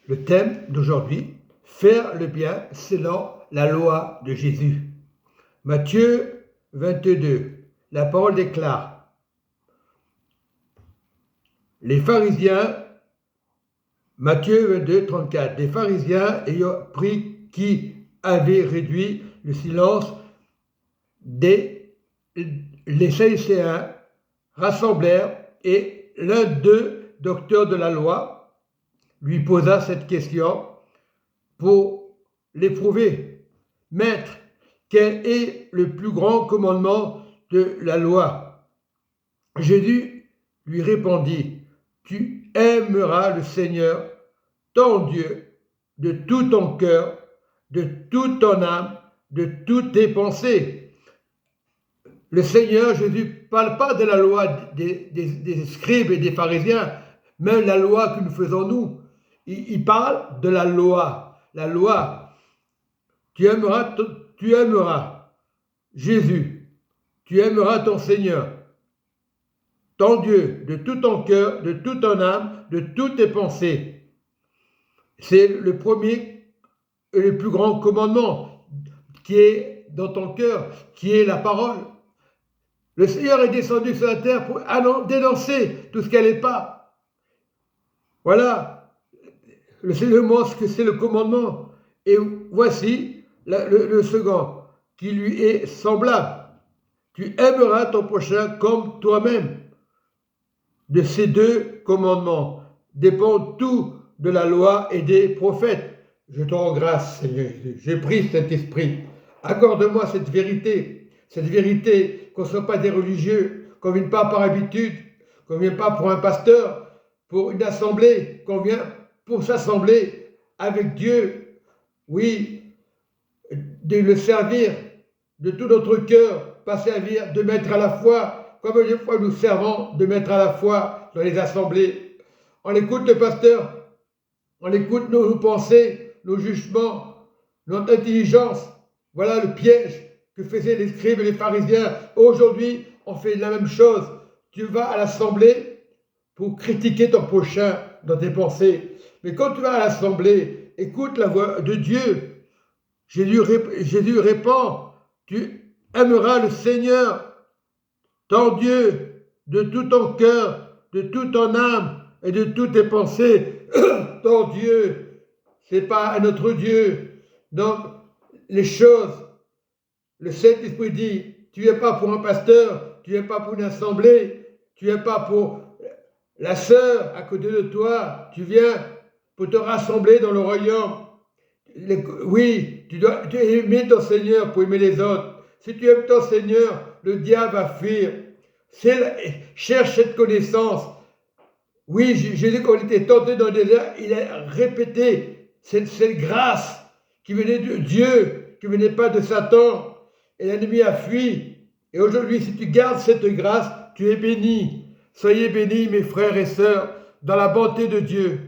Le thème d'aujourd'hui, faire le bien selon la loi de Jésus. Matthieu 22, la parole déclare: les pharisiens, Matthieu 22, 34, les pharisiens ayant pris qui avaient réduit le silence les Sadducéens rassemblèrent, et l'un d'eux, docteur de la loi, lui posa cette question pour l'éprouver. Maître, quel est le plus grand commandement de la loi? Jésus lui répondit: tu aimeras le Seigneur, ton Dieu, de tout ton cœur, de toute ton âme, de toutes tes pensées. Le Seigneur Jésus ne parle pas de la loi des scribes et des pharisiens, même la loi que nous faisons nous. Il parle de la loi. La loi. Tu aimeras Jésus. Tu aimeras ton Seigneur, ton Dieu, de tout ton cœur, de toute ton âme, de toutes tes pensées. C'est le premier et le plus grand commandement qui est dans ton cœur, qui est la parole. Le Seigneur est descendu sur la terre pour dénoncer tout ce qu'elle n'est pas. Voilà. Le Seigneur montre que c'est le commandement. Et voici le second, qui lui est semblable. Tu aimeras ton prochain comme toi-même. De ces deux commandements dépend tout de la loi et des prophètes. Je te rends grâce, Seigneur Jésus. J'ai pris cet esprit. Accorde-moi cette vérité, qu'on ne soit pas des religieux, qu'on ne vienne pas par habitude, qu'on ne vienne pas pour un pasteur, pour une assemblée, qu'on vient pour s'assembler avec Dieu. Oui, de le servir de tout notre cœur, pas servir, de mettre à la foi, comme des fois nous servons, de mettre à la foi dans les assemblées. On écoute le pasteur, on écoute nos pensées, nos jugements, notre intelligence. Voilà le piège que faisaient les scribes et les pharisiens. Aujourd'hui, on fait la même chose. Tu vas à l'assemblée pour critiquer ton prochain dans tes pensées. Mais quand tu vas à l'assemblée, écoute la voix de Dieu. Jésus répond: tu aimeras le Seigneur, ton Dieu, de tout ton cœur, de toute ton âme et de toutes tes pensées. Ton Dieu, c'est pas un autre Dieu. Donc, les choses, le Saint-Esprit dit: tu n'es pas pour un pasteur, tu n'es pas pour une assemblée, tu n'es pas pour la sœur à côté de toi, tu viens pour te rassembler dans le royaume. Oui, tu dois aimer ton Seigneur pour aimer les autres. Si tu aimes ton Seigneur, le diable va fuir. Cherche cette connaissance. Oui, Jésus, quand il était tenté dans le désert, il a répété cette grâce qui venait de Dieu, qui ne venait pas de Satan. Et l'ennemi a fui. Et aujourd'hui, si tu gardes cette grâce, tu es béni. Soyez bénis, mes frères et sœurs, dans la bonté de Dieu.